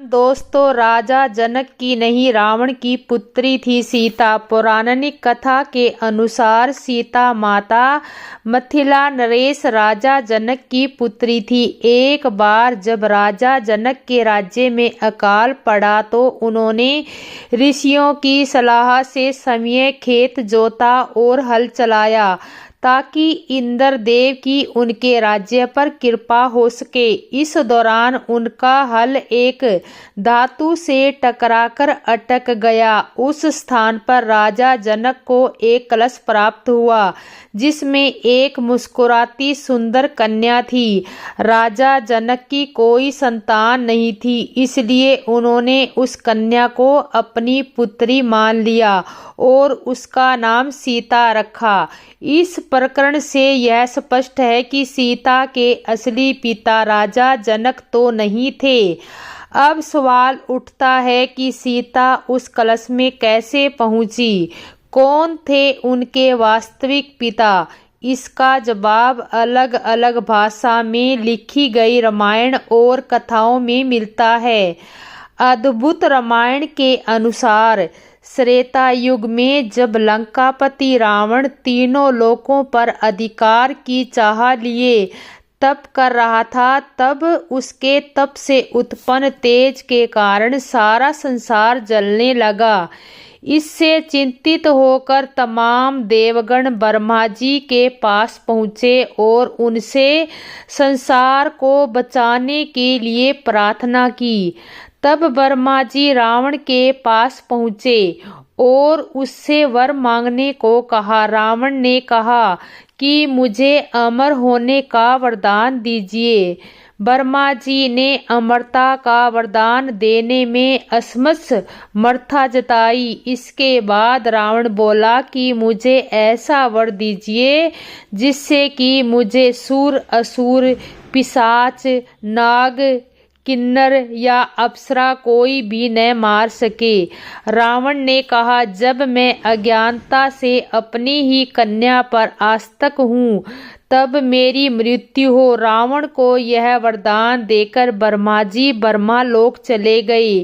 दोस्तों, राजा जनक की नहीं रावण की पुत्री थी सीता। पौराणिक कथा के अनुसार सीता माता मिथिला नरेश राजा जनक की पुत्री थी। एक बार जब राजा जनक के राज्य में अकाल पड़ा तो उन्होंने ऋषियों की सलाह से समय खेत जोता और हल चलाया ताकि इंद्र देव की उनके राज्य पर कृपा हो सके। इस दौरान उनका हल एक धातु से टकराकर अटक गया। उस स्थान पर राजा जनक को एक कलश प्राप्त हुआ जिसमें एक मुस्कुराती सुंदर कन्या थी। राजा जनक की कोई संतान नहीं थी, इसलिए उन्होंने उस कन्या को अपनी पुत्री मान लिया और उसका नाम सीता रखा। इस प्रकरण से यह स्पष्ट है कि सीता के असली पिता राजा जनक तो नहीं थे। अब सवाल उठता है कि सीता उस कलश में कैसे पहुंची? कौन थे उनके वास्तविक पिता? इसका जवाब अलग अलग भाषा में लिखी गई रामायण और कथाओं में मिलता है। अद्भुत रामायण के अनुसार त्रेता युग में जब लंकापति रावण तीनों लोकों पर अधिकार की चाह लिए तप कर रहा था, तब उसके तप से उत्पन्न तेज के कारण सारा संसार जलने लगा। इससे चिंतित होकर तमाम देवगण ब्रह्मा जी के पास पहुँचे और उनसे संसार को बचाने के लिए प्रार्थना की। तब ब्रह्मा जी रावण के पास पहुँचे और उससे वर मांगने को कहा। रावण ने कहा कि मुझे अमर होने का वरदान दीजिए। ब्रह्मा जी ने अमरता का वरदान देने में असमर्था जताई। इसके बाद रावण बोला कि मुझे ऐसा वर दीजिए जिससे कि मुझे सूर, असुर, पिशाच, नाग, किन्नर या अप्सरा कोई भी न मार सके। रावण ने कहा, जब मैं अज्ञानता से अपनी ही कन्या पर आसक्त हूँ तब मेरी मृत्यु हो। रावण को यह वरदान देकर ब्रह्मा जी ब्रह्मालोक चले गए।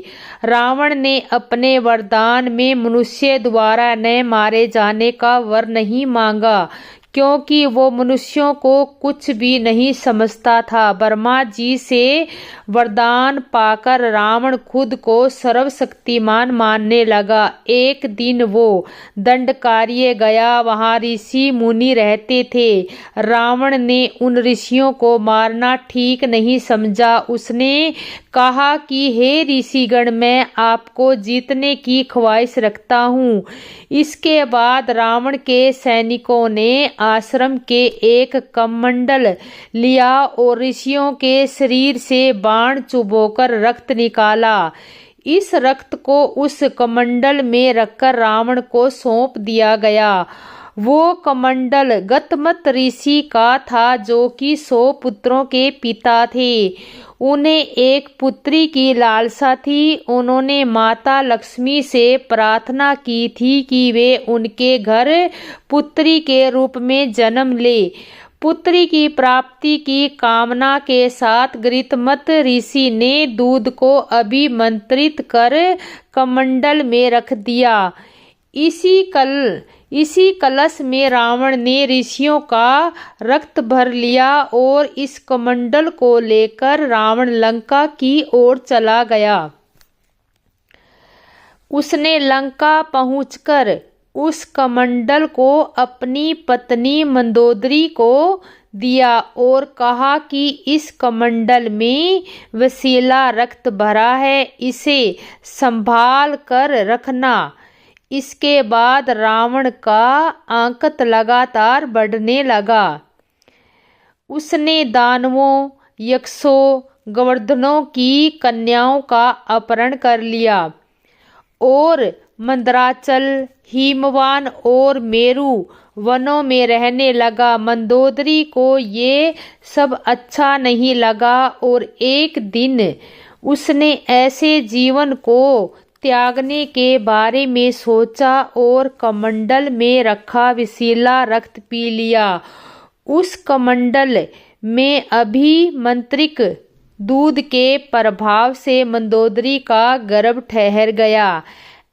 रावण ने अपने वरदान में मनुष्य द्वारा न मारे जाने का वर नहीं मांगा क्योंकि वो मनुष्यों को कुछ भी नहीं समझता था। ब्रह्मा जी से वरदान पाकर रावण खुद को सर्वशक्तिमान मानने लगा। एक दिन वो दंडकार्य गया, वहाँ ऋषि मुनि रहते थे। रावण ने उन ऋषियों को मारना ठीक नहीं समझा। उसने कहा कि हे ऋषिगण, मैं आपको जीतने की ख्वाहिश रखता हूँ। इसके बाद रावण के सैनिकों ने आश्रम के एक कमंडल लिया और ऋषियों के शरीर से बाण चुभोकर रक्त निकाला। इस रक्त को उस कमंडल में रखकर रावण को सौंप दिया गया। वो कमंडल गतमत ऋषि का था जो कि 100 पुत्रों के पिता थे। उन्हें एक पुत्री की लालसा थी। उन्होंने माता लक्ष्मी से प्रार्थना की थी कि वे उनके घर पुत्री के रूप में जन्म ले। पुत्री की प्राप्ति की कामना के साथ गृतमत ऋषि ने दूध को अभिमंत्रित कर कमंडल में रख दिया। इसी कलश में रावण ने ऋषियों का रक्त भर लिया और इस कमंडल को लेकर रावण लंका की ओर चला गया। उसने लंका पहुंचकर उस कमंडल को अपनी पत्नी मंदोदरी को दिया और कहा कि इस कमंडल में वसीला रक्त भरा है, इसे संभाल कर रखना। इसके बाद रावण का आंकत लगातार बढ़ने लगा। उसने दानवों, यक्षों, गोवर्धनों की कन्याओं का अपहरण कर लिया और मंदराचल, हिमवान और मेरु वनों में रहने लगा। मंदोदरी को ये सब अच्छा नहीं लगा और एक दिन उसने ऐसे जीवन को त्यागने के बारे में सोचा और कमंडल में रखा विषैला रक्त पी लिया। उस कमंडल में अभिमंत्रित दूध के प्रभाव से मंदोदरी का गर्भ ठहर गया।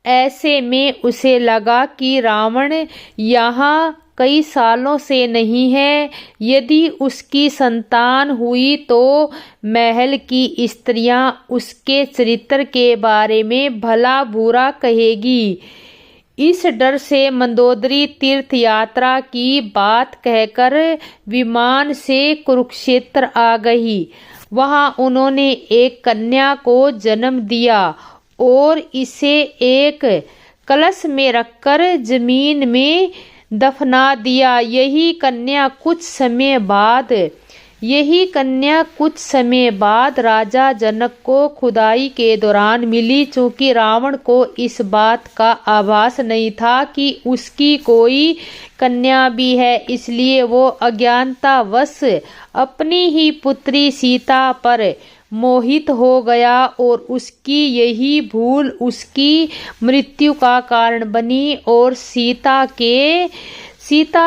ऐसे में उसे लगा कि रावण यहाँ कई सालों से नहीं है। यदि उसकी संतान हुई तो महल की स्त्रियां उसके चरित्र के बारे में भला बुरा कहेगी। इस डर से मंदोदरी तीर्थ यात्रा की बात कहकर विमान से कुरुक्षेत्र आ गई। वहां उन्होंने एक कन्या को जन्म दिया और इसे एक कलश में रखकर जमीन में दफना दिया। यही कन्या कुछ समय बाद राजा जनक को खुदाई के दौरान मिली। चूंकि रावण को इस बात का आभास नहीं था कि उसकी कोई कन्या भी है, इसलिए वो अज्ञानतावश अपनी ही पुत्री सीता पर मोहित हो गया और उसकी यही भूल उसकी मृत्यु का कारण बनी। और सीता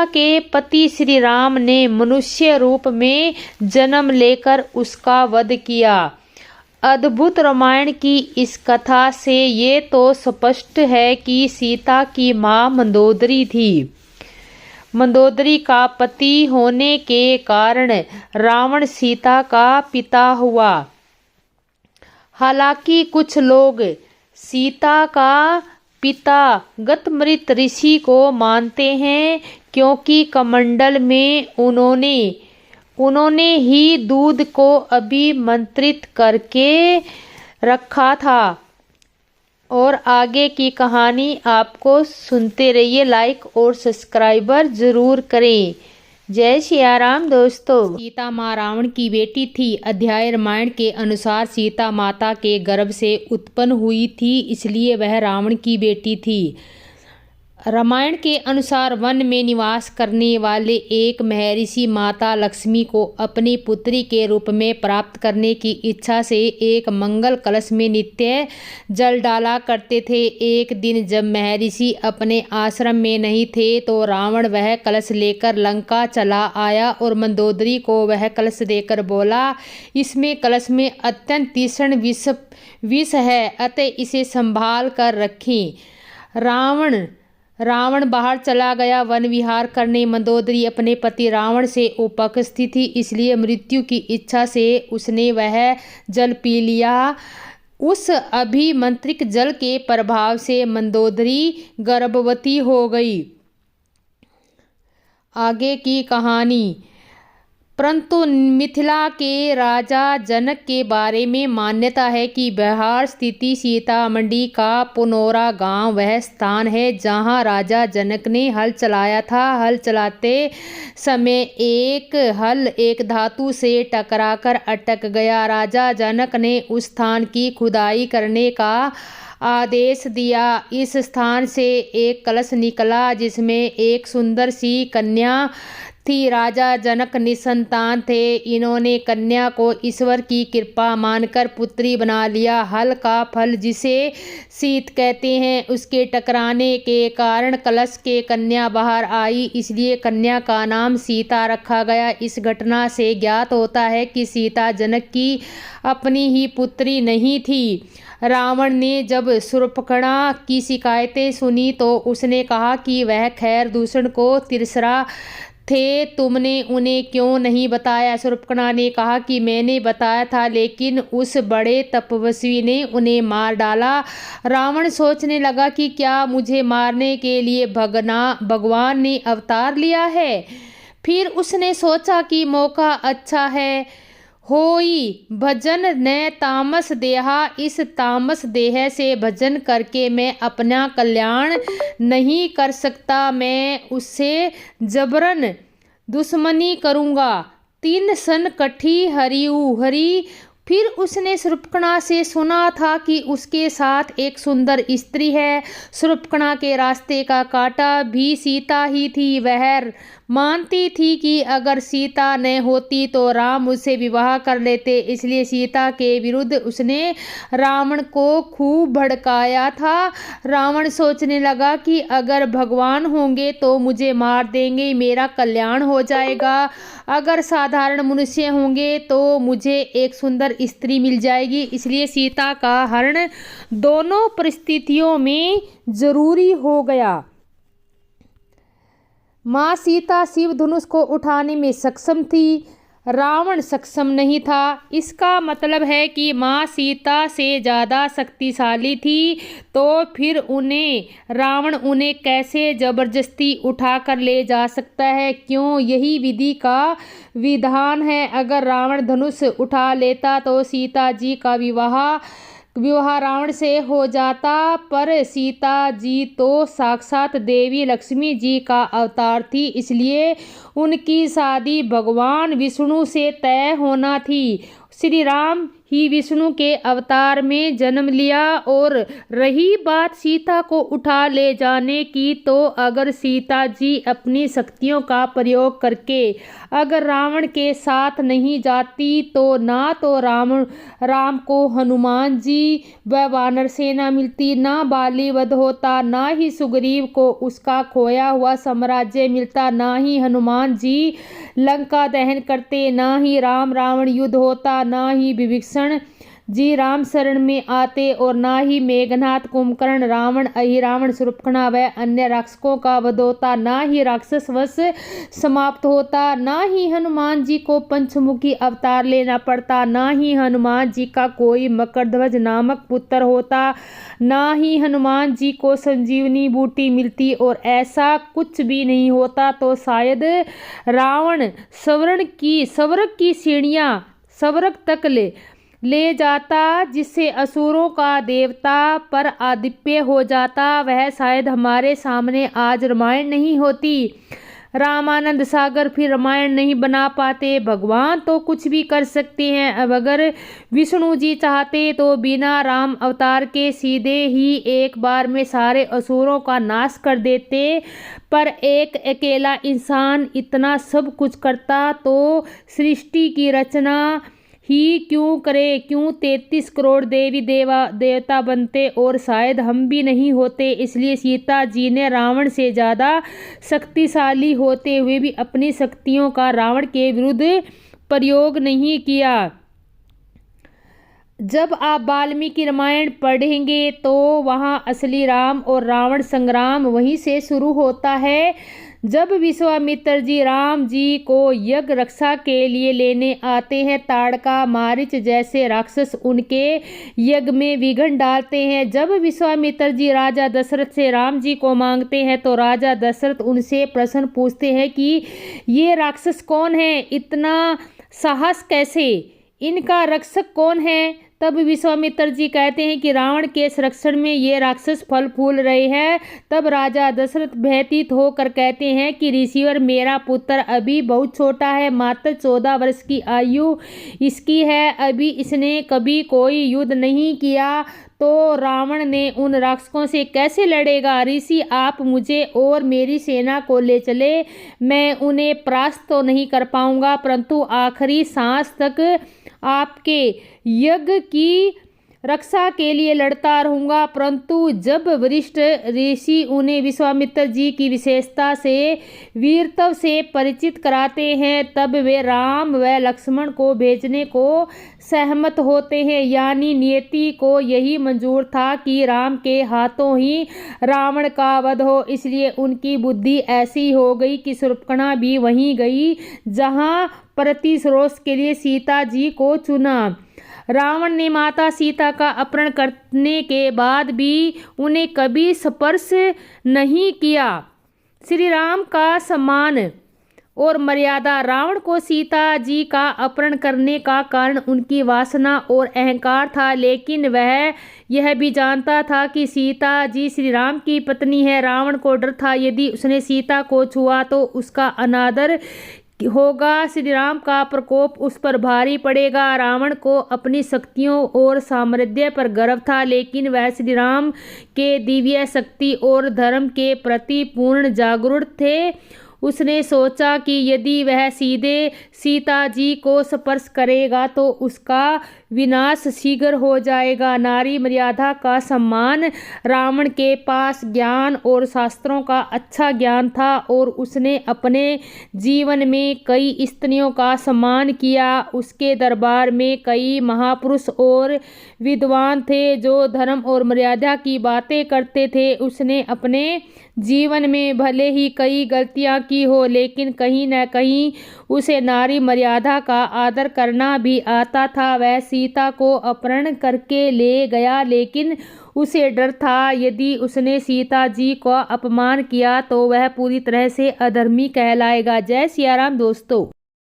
के पति श्री राम ने मनुष्य रूप में जन्म लेकर उसका वध किया। अद्भुत रामायण की इस कथा से ये तो स्पष्ट है कि सीता की मां मंदोदरी थी। मंदोदरी का पति होने के कारण रावण सीता का पिता हुआ। हालांकि कुछ लोग सीता का पिता गतमृत ऋषि को मानते हैं, क्योंकि कमंडल में उन्होंने ही दूध को अभिमंत्रित करके रखा था। और आगे की कहानी आपको सुनते रहिए। लाइक और सब्सक्राइबर जरूर करें। जय सिया राम दोस्तों। सीता माँ रावण की बेटी थी। अध्याय रामायण के अनुसार सीता माता के गर्भ से उत्पन्न हुई थी, इसलिए वह रावण की बेटी थी। रामायण के अनुसार वन में निवास करने वाले एक महर्षि माता लक्ष्मी को अपनी पुत्री के रूप में प्राप्त करने की इच्छा से एक मंगल कलश में नित्य जल डाला करते थे। एक दिन जब महर्षि अपने आश्रम में नहीं थे तो रावण वह कलश लेकर लंका चला आया और मंदोदरी को वह कलश देकर बोला, इसमें कलश में अत्यंत तीक्ष्ण विष है, अतः इसे संभाल कर रखें। रावण बाहर चला गया वन विहार करने। मंदोदरी अपने पति रावण से उपस्थित थी, इसलिए मृत्यु की इच्छा से उसने वह जल पी लिया। उस अभिमंत्रित जल के प्रभाव से मंदोदरी गर्भवती हो गई। आगे की कहानी। परंतु मिथिला के राजा जनक के बारे में मान्यता है कि बिहार स्थित सीतामढ़ी का पुनौरा गांव वह स्थान है जहां राजा जनक ने हल चलाया था। हल चलाते समय एक हल एक धातु से टकराकर अटक गया। राजा जनक ने उस स्थान की खुदाई करने का आदेश दिया। इस स्थान से एक कलश निकला जिसमें एक सुंदर सी कन्या थी। राजा जनक निसंतान थे। इन्होंने कन्या को ईश्वर की कृपा मानकर पुत्री बना लिया। हल का फल जिसे शीत कहते हैं, उसके टकराने के कारण कलश के कन्या बाहर आई, इसलिए कन्या का नाम सीता रखा गया। इस घटना से ज्ञात होता है कि सीता जनक की अपनी ही पुत्री नहीं थी। रावण ने जब शूर्पणखा की शिकायतें सुनी तो उसने कहा कि वह खैर दूषण को तिरस्कार थे, तुमने उन्हें क्यों नहीं बताया? शूर्पणखा ने कहा कि मैंने बताया था, लेकिन उस बड़े तपस्वी ने उन्हें मार डाला। रावण सोचने लगा कि क्या मुझे मारने के लिए भगवान ने अवतार लिया है? फिर उसने सोचा कि मौका अच्छा है, होई भजन न तामस देहा, इस तामस देह से भजन करके मैं अपना कल्याण नहीं कर सकता, मैं उससे जबरन दुश्मनी करूँगा। 3 सन कठी हरिऊ हरी। फिर उसने शूर्पणखा से सुना था कि उसके साथ एक सुंदर स्त्री है। शूर्पणखा के रास्ते का कांटा भी सीता ही थी। वह मानती थी कि अगर सीता न होती तो राम उससे विवाह कर लेते, इसलिए सीता के विरुद्ध उसने रावण को खूब भड़काया था। रावण सोचने लगा कि अगर भगवान होंगे तो मुझे मार देंगे, मेरा कल्याण हो जाएगा। अगर साधारण मनुष्य होंगे तो मुझे एक सुंदर स्त्री मिल जाएगी, इसलिए सीता का हरण दोनों परिस्थितियों में जरूरी हो गया। माँ सीता शिव धनुष को उठाने में सक्षम थी, रावण सक्षम नहीं था। इसका मतलब है कि माँ सीता से ज़्यादा शक्तिशाली थी, तो फिर रावण उन्हें कैसे ज़बरदस्ती उठा कर ले जा सकता है? क्यों? यही विधि का विधान है। अगर रावण धनुष उठा लेता तो सीता जी का विवाह रावण से हो जाता, पर सीता जी तो साक्षात देवी लक्ष्मी जी का अवतार थी, इसलिए उनकी शादी भगवान विष्णु से तय होना थी। श्री राम ही विष्णु के अवतार में जन्म लिया। और रही बात सीता को उठा ले जाने की, तो अगर सीता जी अपनी शक्तियों का प्रयोग करके अगर रावण के साथ नहीं जाती तो ना तो राम को हनुमान जी व वानर सेना मिलती, ना बाली वध होता, ना ही सुग्रीव को उसका खोया हुआ साम्राज्य मिलता, ना ही हनुमान जी लंका दहन करते, ना ही राम रावण युद्ध होता, ना ही विभीषण जी राम शरण में आते, और ना ही मेघनाथ कुंभकर्ण रावण अहिरावण शूर्पणखा व अन्य राक्षसों का वध होता, ना ही राक्षस वश समाप्त होता, ना ही हनुमान जी को पंचमुखी अवतार लेना पड़ता, ना ही हनुमान जी का कोई मकरध्वज नामक पुत्र होता, ना ही हनुमान जी को संजीवनी बूटी मिलती, और ऐसा कुछ भी नहीं होता तो शायद रावण स्वर्ग की सीढ़ियां स्वर्ग तक ले जाता, जिससे असुरों का देवता पर आधिपत्य हो जाता। वह शायद हमारे सामने आज रामायण नहीं होती। रामानंद सागर फिर रामायण नहीं बना पाते। भगवान तो कुछ भी कर सकते हैं। अब अगर विष्णु जी चाहते तो बिना राम अवतार के सीधे ही एक बार में सारे असुरों का नाश कर देते, पर एक अकेला इंसान इतना सब कुछ करता तो सृष्टि की रचना ही क्यों करे? क्यों 33 करोड़ देवी देवता बनते और शायद हम भी नहीं होते। इसलिए सीता जी ने रावण से ज़्यादा शक्तिशाली होते हुए भी अपनी शक्तियों का रावण के विरुद्ध प्रयोग नहीं किया। जब आप वाल्मीकि रामायण पढ़ेंगे तो वहाँ असली राम और रावण संग्राम वहीं से शुरू होता है। जब विश्वामित्र जी राम जी को यज्ञ रक्षा के लिए लेने आते हैं, ताड़का मारीच जैसे राक्षस उनके यज्ञ में विघ्न डालते हैं। जब विश्वामित्र जी राजा दशरथ से राम जी को मांगते हैं तो राजा दशरथ उनसे प्रश्न पूछते हैं कि ये राक्षस कौन है, इतना साहस कैसे, इनका रक्षक कौन है? तब विश्वामित्र जी कहते हैं कि रावण के संरक्षण में ये राक्षस फल फूल रहे हैं। तब राजा दशरथ भयभीत होकर कहते हैं कि ऋषिवर, मेरा पुत्र अभी बहुत छोटा है, मात्र 14 वर्ष की आयु इसकी है, अभी इसने कभी कोई युद्ध नहीं किया, तो रावण ने उन राक्षसों से कैसे लड़ेगा? ऋषि, आप मुझे और मेरी सेना को ले चले, मैं उन्हें परास्त तो नहीं कर पाऊंगा, परंतु आखिरी सांस तक आपके यज्ञ की रक्षा के लिए लड़ता रहूंगा। परंतु जब वरिष्ठ ऋषि उन्हें विश्वामित्र जी की विशेषता से वीरत्व से परिचित कराते हैं, तब वे राम व लक्ष्मण को भेजने को सहमत होते हैं। यानी नियति को यही मंजूर था कि राम के हाथों ही रावण का वध हो। इसलिए उनकी बुद्धि ऐसी हो गई कि शूर्पणखा भी वहीं गई जहां प्रतिशोध के लिए सीता जी को चुना। रावण ने माता सीता का अपहरण करने के बाद भी उन्हें कभी स्पर्श नहीं किया। श्री राम का सम्मान और मर्यादा। रावण को सीता जी का अपहरण करने का कारण उनकी वासना और अहंकार था, लेकिन वह यह भी जानता था कि सीता जी श्री राम की पत्नी है। रावण को डर था यदि उसने सीता को छुआ तो उसका अनादर होगा, श्री राम का प्रकोप उस पर भारी पड़ेगा। रावण को अपनी शक्तियों और सामर्थ्य पर गर्व था, लेकिन वह श्री राम के दिव्य शक्ति और धर्म के प्रति पूर्ण जागरूक थे। उसने सोचा कि यदि वह सीधे सीता जी को स्पर्श करेगा तो उसका विनाश शीघ्र हो जाएगा। नारी मर्यादा का सम्मान। रावण के पास ज्ञान और शास्त्रों का अच्छा ज्ञान था और उसने अपने जीवन में कई स्त्रियों का सम्मान किया। उसके दरबार में कई महापुरुष और विद्वान थे जो धर्म और मर्यादा की बातें करते थे। उसने अपने जीवन में भले ही कई गलतियां की हो, लेकिन कहीं न कहीं उसे नारी मर्यादा का आदर करना भी आता था। वह सीता को अपहरण करके ले गया, लेकिन उसे डर था यदि उसने सीता जी का अपमान किया तो वह पूरी तरह से अधर्मी कहलाएगा। जय सिया राम दोस्तों।